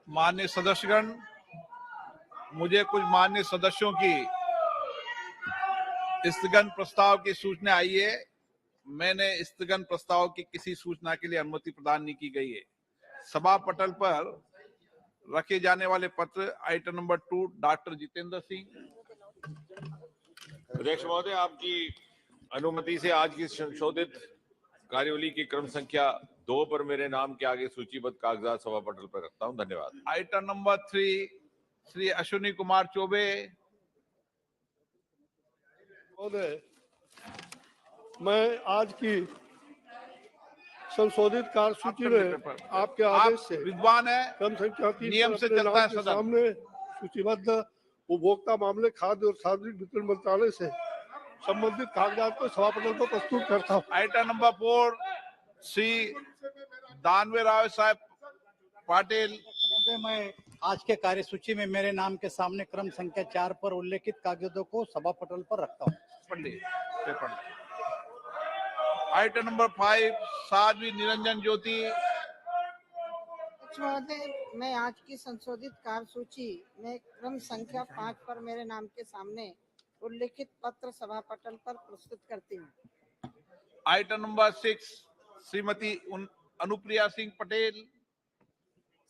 माननीय सदस्यगण, मुझे कुछ माननीय सदस्यों की स्थगन प्रस्ताव की सूचना आई है। मैंने स्थगन प्रस्ताव की किसी सूचना के लिए अनुमति प्रदान नहीं की गई है। सभा पटल पर रखे जाने वाले पत्र item number 2 doctor Jitendra Singh. अध्यक्ष महोदय, आपकी अनुमति से आज की संशोधित कार्यवली की क्रम संख्या 2 पर मेरे नाम के आगे सूचीबद्ध कागजात सभा पटल पर रखता हूं। धन्यवाद। Item number 3 Shri Ashwini Kumar Choubey. महोदय, मैं आज की संशोधित कार्यसूची में आपके आदेश से विद्वान है, क्रम संख्या 3 नियम से चलता है सदन। सामने सूचीबद्ध उपभोक्ता मामले, खाद्य और सार्वजनिक वितरण मंत्रालय से संबंधित कागजात को सभा पटल पर प्रस्तुत करता हूँ। आइटम नंबर 4 श्री दानवे राव साहब पाटिल। मैं आज के कार्यसूची में मेरे नाम के सामने क्रम संख्या 4 पर उल्लेखित कागजातों को सभा पटल पर रखता हूँ। Item number 5 Sadhvi Niranjan Jyoti. महोदय, मैं आज की संशोधित कार्यसूची में क्रम संख्या 5 पर मेरे नाम के सामने उल्लेखित पत्र सभा पटल पर प्रस्तुत करती हूँ। Item number 6 Shrimati Anupriya Singh Patel.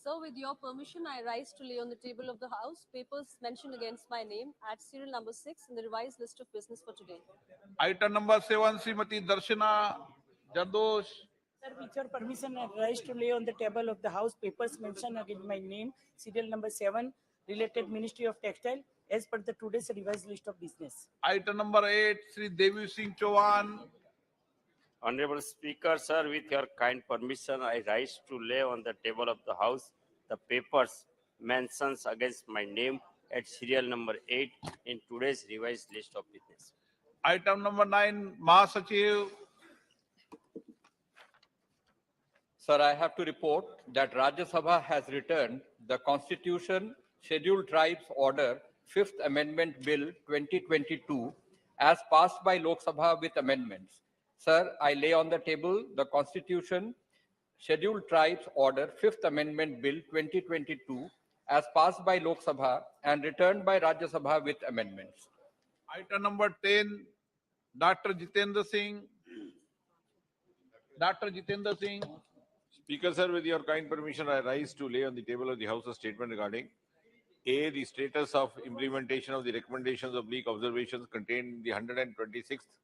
Sir, with your permission, I rise to lay on the table of the House papers mentioned against my name at serial number 6 in the revised list of business for today. Item number 7 Shrimati Darshana Jardosh. Sir, with your permission, I rise to lay on the table of the House papers mentioned against my name, serial number 7, related Ministry of Textile, as per the today's revised list of business. Item number 8 Shri Devi Singh Chauhan. Honorable Speaker, sir, with your kind permission, I rise to lay on the table of the House the papers mentions against my name at serial number 8 in today's revised list of business. Item number 9 महासचिव। Sir, I have to report that Rajya Sabha has returned the Constitution Scheduled Tribes Order 5th Amendment Bill 2022 as passed by Lok Sabha with amendments. Sir, I lay on the table the Constitution Scheduled Tribes Order 5th Amendment Bill 2022 as passed by Lok Sabha and returned by Rajya Sabha with amendments. Item number 10 doctor Jitendra Singh. Doctor Jitendra Singh. Speaker, sir, with your kind permission, I rise to lay on the table of the House a statement regarding A, the status of implementation of the recommendations of leak observations contained in the 126th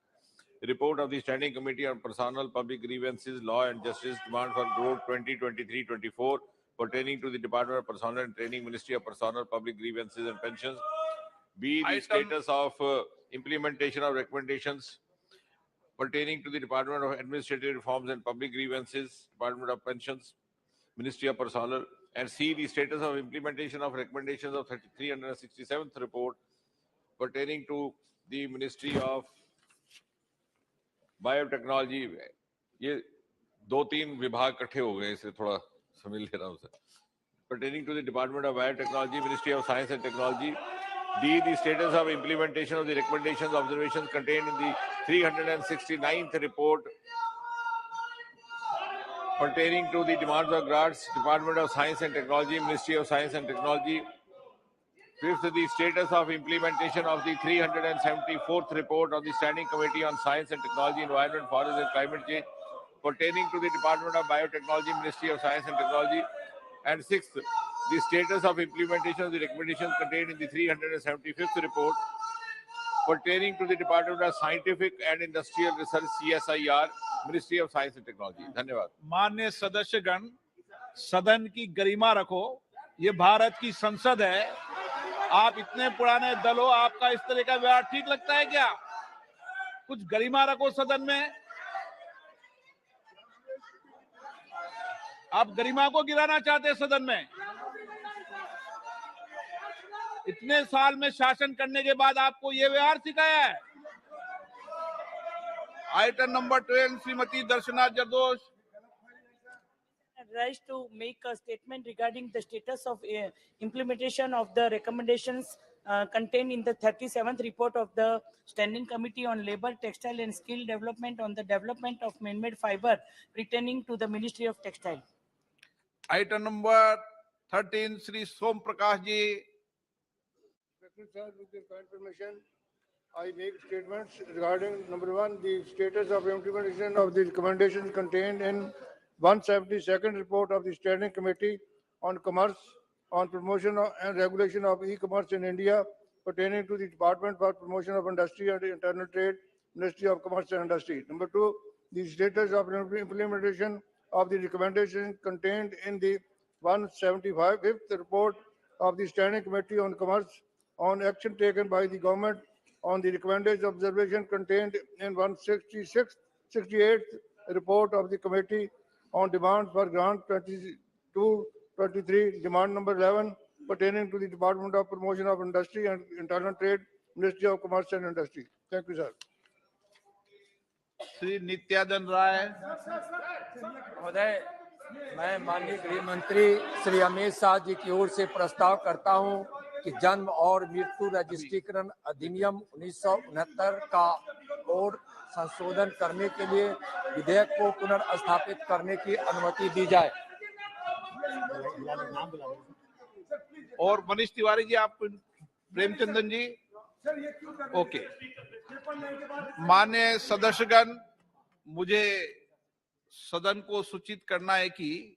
report of the Standing Committee on Personal Public Grievances, Law and Justice, demand for growth 2023-24 pertaining to the Department of Personnel and Training, Ministry of Personnel, Public Grievances and Pensions. B, the status of implementation of recommendations pertaining to the Department of Administrative Reforms and Public Grievances, Department of Pensions, Ministry of Personnel. And C, the status of implementation of recommendations of 367th report pertaining to the Ministry of biotechnology. ये 2-3 विभाग इकट्ठे हो गए, इसे थोड़ा समझ ले रहा हूँ sir. Pertaining to the Department of Biotechnology, Ministry of Science and Technology. D, the status of implementation of the recommendations, observations contained in the 369th report pertaining to the demands of grants, Department of Science and Technology, Ministry of Science and Technology. Fifth, the status of implementation of the 374th report of the Standing Committee on Science and Technology, Environment, Forest and Climate Change pertaining to the Department of Biotechnology, Ministry of Science and Technology. And sixth, the status of implementation of the recommendations contained in the 375th report pertaining to the Department of Scientific and Industrial Research, CSIR, Ministry of Science and Technology. धन्यवाद। माननीय सदस्यगण, सदन की गरिमा रखो, ये भारत की संसद है। आप इतने पुराने दल हो, आपका इस तरह का व्यवहार ठीक लगता है क्या? कुछ गरिमा रखो सदन में। आप गरिमा को गिराना चाहते हैं सदन में। इतने साल में शासन करने के बाद आपको ये व्यवहार सिखाया है। Item number 12 Shrimati Darshana Jardosh. Rise to make a statement regarding the status of implementation of the recommendations contained in the 37th report of the Standing Committee on Labor, Textile and Skill Development on the development of man-made fiber pertaining to the Ministry of Textile. Item number 13 Shri Som Prakash ji. Sir, with your kind permission, I make statements regarding number one, the status of implementation of the recommendations contained in 172nd report of the Standing Committee on Commerce on promotion and regulation of e-commerce in India pertaining to the Department for Promotion of Industry and Internal Trade, Ministry of Commerce and Industry. Number two, the status of implementation of the recommendations contained in the 175th report of the Standing Committee on Commerce on action taken by the government on the recommended observation contained in 168th report of the Committee on Demand for Grant 22-23, demand number 11, pertaining to the Department of Promotion of Industry and Internal Trade, Ministry of Commerce and Industry. Thank you, sir. Shri Nityanand Rai. महोदय, मैं माननीय गृह मंत्री श्री अमित शाह जी की ओर से प्रस्ताव करता हूं कि जन्म और मृत्यु रजिस्ट्रीकरण अधिनियम 1969 का और संशोधन करने के लिए विधेयक को पुनर्स्थापित करने की अनुमति दी जाए। और मनीष तिवारी जी, आप प्रेमचंदन जी। ओके। माननीय सदस्यगण, मुझे सदन को सूचित करना है कि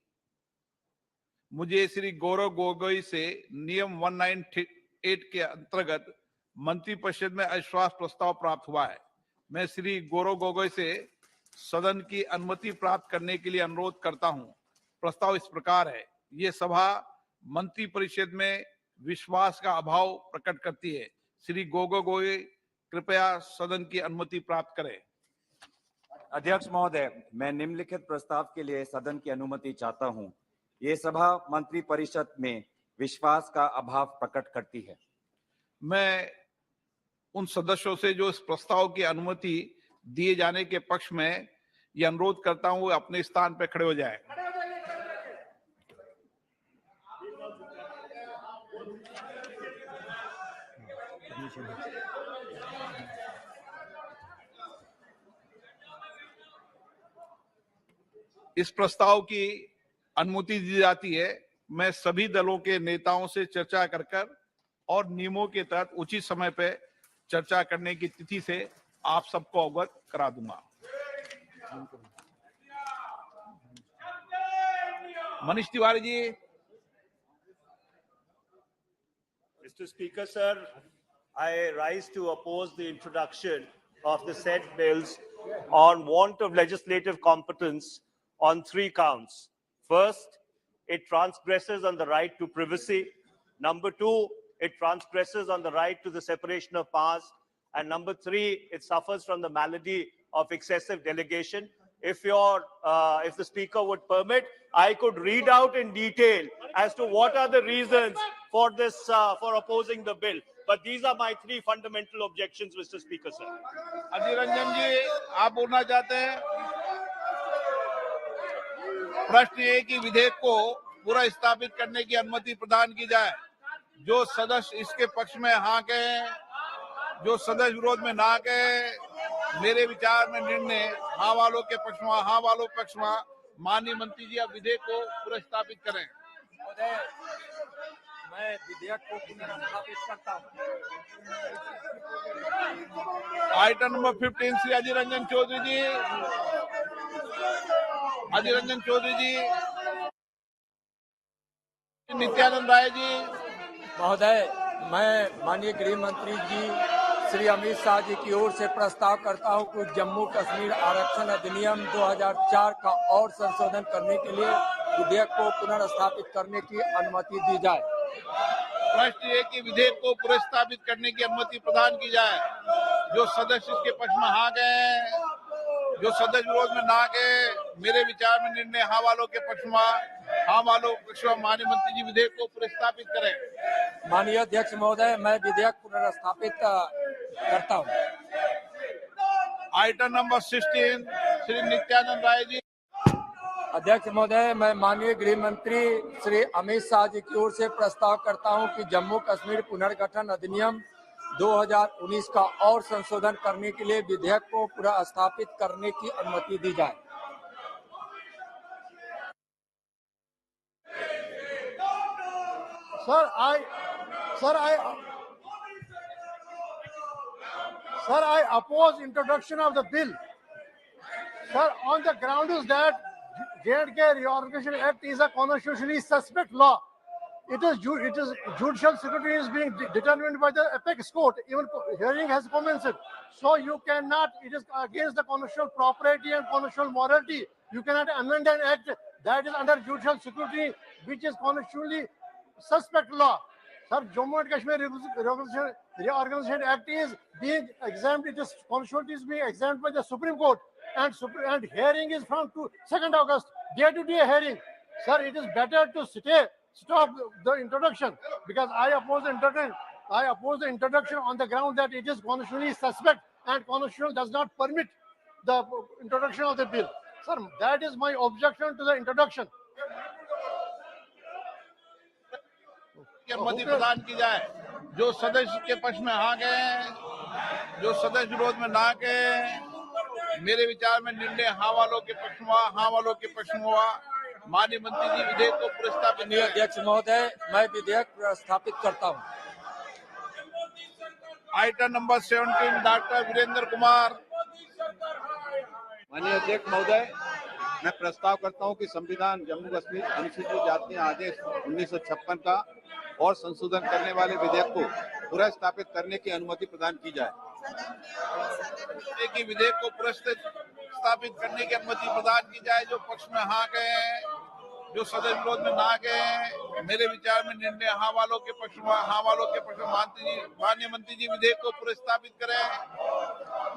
मुझे श्री गौरव गोगोई से नियम 198 के अंतर्गत मंत्रिपरिषद में अविश्वास प्रस्ताव प्राप्त हुआ है। मैं श्री गौरव गोगोई से सदन की अनुमति प्राप्त करने के लिए अनुरोध करता हूं। प्रस्ताव इस प्रकार है। ये सभा मंत्रिपरिषद में विश्वास का अभाव प्रकट करती है। श्री गोगोई कृपया सदन की अनुमति प्राप्त करें। अध्यक्ष महोदय, मैं निम्नलिखित प्रस्ताव के लिए सदन की अनुमति चाहता हूं। ये सभा मंत्री परिषद में विश्वास का अभाव प्रकट करती है। मैं उन सदस्यों से जो इस प्रस्ताव की अनुमति दिए जाने के पक्ष में यह अनुरोध करता हूं, अपने स्थान पर खड़े हो जाएं। इस प्रस्ताव की अनुमति दी जाती है। मैं सभी दलों के नेताओं से चर्चा कर और नियमों के तहत उचित समय पर चर्चा करने की तिथि से आप सबको अवगत करा दूंगा। Manish Tiwari ji. Mr. Speaker, sir, I rise to oppose the introduction of the said bills on want of legislative competence on 3 counts. First, it transgresses on the right to privacy. Number 2, it transgresses on the right to the separation of powers. And number 3, it suffers from the malady of excessive delegation. If the Speaker would permit, I could read out in detail as to what are the reasons for this, for opposing the bill. But these are my 3 fundamental objections, Mr. Speaker, sir. Adhir Ranjan जी, आप बोलना चाहते हैं? प्रश्न ये कि विधेयक को पूरा स्थापित करने की अनुमति प्रदान की जाए। जो सदस्य इसके पक्ष में हाँ कहें, जो सदस्य विरोध में ना कहें, मेरे विचार में निर्णय हाँ वालों के पक्ष में, हाँ वालों पक्ष में। माननीय मंत्री जी, आप विधेयक को पूरा स्थापित करें। मैं विधेयक को पुनर्स्थापित करता हूं। आइटम नंबर 15 श्री अधीर रंजन चौधरी जी। अधीर रंजन चौधरी जी। नित्यानंद राय जी। महोदय, मैं माननीय गृह मंत्री जी श्री अमित शाह जी की ओर से प्रस्ताव करता हूं कि जम्मू कश्मीर आरक्षण अधिनियम 2004 का और संशोधन करने के लिए विधेयक को पुनर्स्थापित करने की अनुमति दी जाए। प्रश्न ये कि विधेयक को पुनर्स्थापित करने की अनुमति प्रदान की जाए। जो सदस्य इसके पक्ष में हाँ गए, जो सदस्य विरोध में ना गए, मेरे विचार में निर्णय हाँ वालों के पक्ष में, हाँ वालों पक्ष में। माननीय मंत्री जी, विधेयक को पुनर्स्थापित करें। माननीय अध्यक्ष महोदय, मैं विधेयक पुनर्स्थापित करता हूं। Item number 16 Shri Nityanand Rai ji. अध्यक्ष महोदय, मैं माननीय गृह मंत्री श्री अमित शाह जी की ओर से प्रस्ताव करता हूं कि जम्मू कश्मीर पुनर्गठन अधिनियम 2019 का और संशोधन करने के लिए विधेयक को पुनर्स्थापित करने की अनुमति दी जाए। Sir, I oppose introduction of the bill. Sir, on the ground is that J&K Reorganization Act is a constitutionally suspect law. It is judicial security is being determined by the apex court. Even hearing has commenced. So you cannot. It is against the constitutional property and constitutional morality. You cannot amend an act that is under judicial security, which is constitutionally suspect law. Sir, Jammu and Kashmir Reorganization Act is being exempt. It is constitutionally is being exempt by the Supreme Court, and hearing is from 2nd August. Day-to-day hearing. Sir, it is better to stop the introduction because I oppose the introduction. I oppose the introduction on the ground that it is constitutionally suspect and constitutional does not permit the introduction of the bill. Sir, that is my objection to the introduction. की अनुमति प्रदान की जाए। जो सदस्य के पक्ष में हाँ गए, जो सदस्य विरोध में ना गए, मेरे विचार में निर्णय हाँ वालों के पक्ष में हुआ, हाँ वालों के पक्ष में हुआ। माननीय मंत्री जी विधेयक को प्रस्तावित। अध्यक्ष महोदय, मैं विधेयक प्रस्तावित करता हूं। Item number 17 doctor Virendra Kumar. माननीय अध्यक्ष महोदय, मैं प्रस्ताव करता हूं कि संविधान जम्मू कश्मीर अनुसूचित जातियां आदेश 1956 का और संशोधन करने वाले विधेयक को पुनर्स्थापित करने की अनुमति प्रदान की जाए। कि विधेयक को पुनर्स्थापित करने की अनुमति प्रदान की जाए। जो पक्ष में हाँ गए, जो सदस्य विरोध में ना गए, मेरे विचार में निर्णय हाँ वालों के पक्ष में, हाँ वालों के पक्ष में। माननीय मंत्री जी विधेयक को पुनर्स्थापित करें।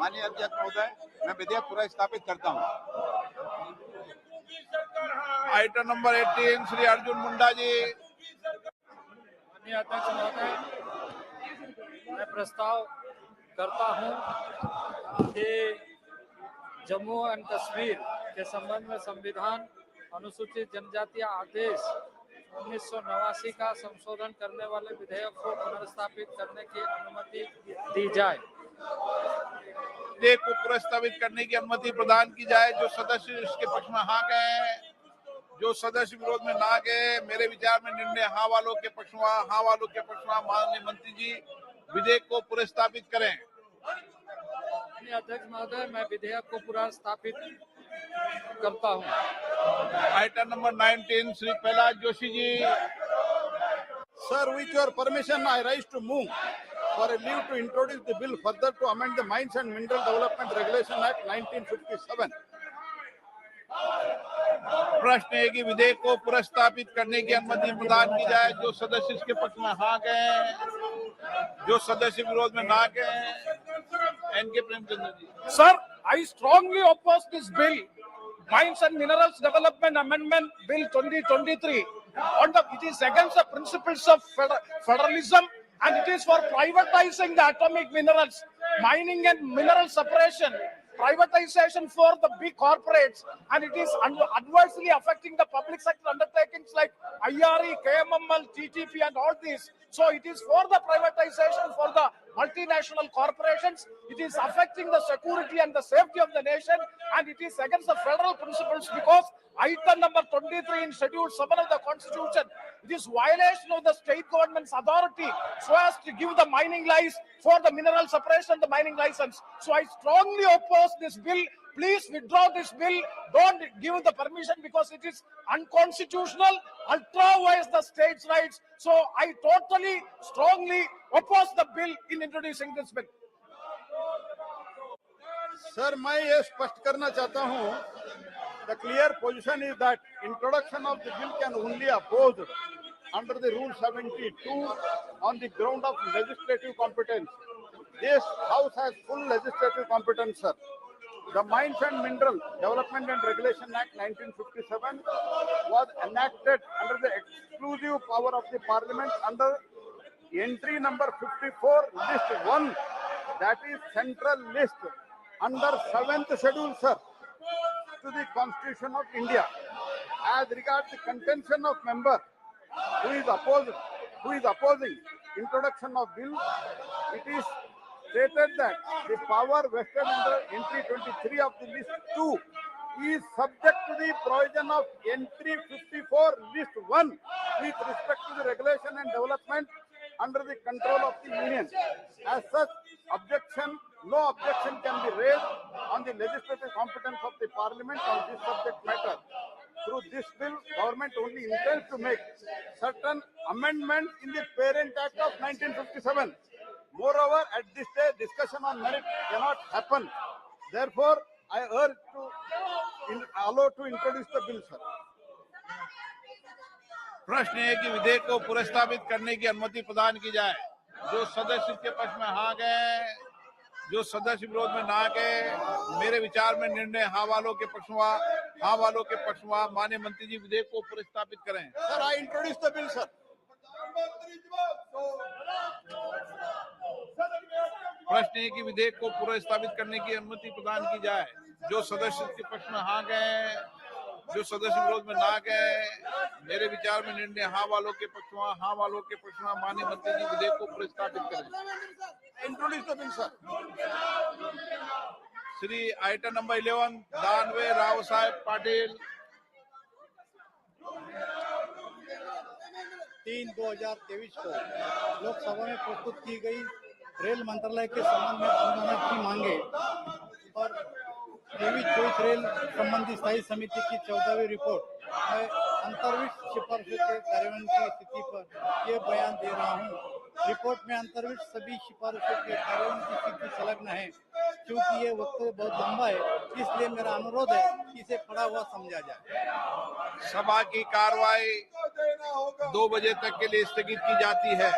माननीय अध्यक्ष महोदय, मैं विधेयक पुनर्स्थापित करता हूं। Item number 18 Shri Arjun Munda ji. माननीय अध्यक्ष महोदय, मैं प्रस्ताव करता हूं कि जम्मू एंड कश्मीर के संबंध में संविधान अनुसूचित जनजातीय आदेश 1989 का संशोधन करने वाले विधेयक को पुनर्स्थापित करने की अनुमति दी जाए। विधेयक को पुनर्स्थापित करने की अनुमति प्रदान की जाए। जो सदस्य इसके पक्ष में हाँ गए, जो सदस्य विरोध में ना गए, मेरे विचार में निर्णय हाँ वालों के पक्ष में, हाँ वालों के पक्ष में। माननीय मंत्री जी विधेयक को पुनर्स्थापित करें। अध्यक्ष महोदय, मैं विधेयक को पुनर्स्थापित करता हूं। Item number 19 Shri Prahlad Joshi ji. Sir, with your permission, I rise to move for a leave to introduce the bill further to amend the Mines and Mineral Development Regulation Act 1957. प्रश्न है कि विधेयक को पुनर्स्थापित करने की अनुमति प्रदान की जाए। जो सदस्य इसके पक्ष में हाँ गए, जो सदस्य विरोध में ना गए। NK Premachandra ji. Sir, I strongly oppose this bill, Mines and Minerals Development Amendment Bill 2023. It is against the principles of federalism, and it is for privatizing the atomic minerals, mining and mineral separation, privatization for the big corporates, and it is adversely affecting the public sector undertakings like IRE, KMML, TTP, and all these. So it is for the privatization for the multinational corporations. It is affecting the security and the safety of the nation, and it is against the federal principles because item number 23 in Schedule 7 of the Constitution, it is violation of the state government's authority so as to give the mining license for the mineral separation, the mining license. So I strongly oppose this bill. Please withdraw this bill. Don't give the permission because it is unconstitutional, ultra-wise the state's rights. So I totally, strongly oppose the bill in introducing this bill. Sir, मैं ये स्पष्ट करना चाहता हूं, the clear position is that introduction of the bill can only oppose under the Rule 72 on the ground of legislative competence. This House has full legislative competence, sir. The Mines and Mineral Development and Regulation Act 1957 was enacted under the exclusive power of the Parliament under entry number 54, list 1, that is central list under 7th schedule, sir, to the Constitution of India. As regards the contention of member who is opposing introduction of bill, it is stated that the power vested under entry 23 of the list 2 is subject to the provision of entry 54 list 1 with respect to the regulation and development under the control of the union. As such, no objection can be raised on the legislative competence of the parliament on this subject matter. Through this bill, government only intends to make certain amendments in the Parent Act of 1957. Moreover, at this stage, discussion on merit cannot happen. Therefore, I urge to allow to introduce the bill, sir. प्रश्न है कि विधेयक को पुनर्स्थापित करने की अनुमति प्रदान की जाए। जो सदस्य इसके पक्ष में हाँ गए, जो सदस्य विरोध में ना गए, मेरे विचार में निर्णय हाँ वालों के पक्ष में, हाँ वालों के पक्ष में। माननीय मंत्री जी विधेयक को पुनर्स्थापित करें। Sir, I introduce the bill, sir. प्रश्न है कि विधेयक को पुनर्स्थापित करने की अनुमति प्रदान की जाए। जो सदस्य इसके पक्ष में हाँ गए, जो सदस्य विरोध में ना गए, मेरे विचार में निर्णय हाँ वालों के पक्ष में, हाँ वालों के पक्ष में। माननीय मंत्री जी विधेयक को पुनर्स्थापित करें। Introduce the bill, sir. Shri item number 11 Danve Rao Saheb Patil. 3/2023 को लोकसभा में प्रस्तुत की गई रेल मंत्रालय के संबंध में अनुदान की मांगे और 23-24 रेल संबंधी स्थायी समिति की 14वीं रिपोर्ट में अंतर्विष्ट सिफारिशों के कार्यान्वयन की स्थिति पर ये बयान दे रहा हूँ। रिपोर्ट में अंतर्विष्ट सभी सिफारिशों के कार्यान्वयन की स्थिति संलग्न है। क्योंकि ये वक्तव्य बहुत लंबा है, इसलिए मेरा अनुरोध है कि इसे पढ़ा हुआ समझा जाए। सभा की कार्रवाई 2 बजे तक के लिए स्थगित की जाती है।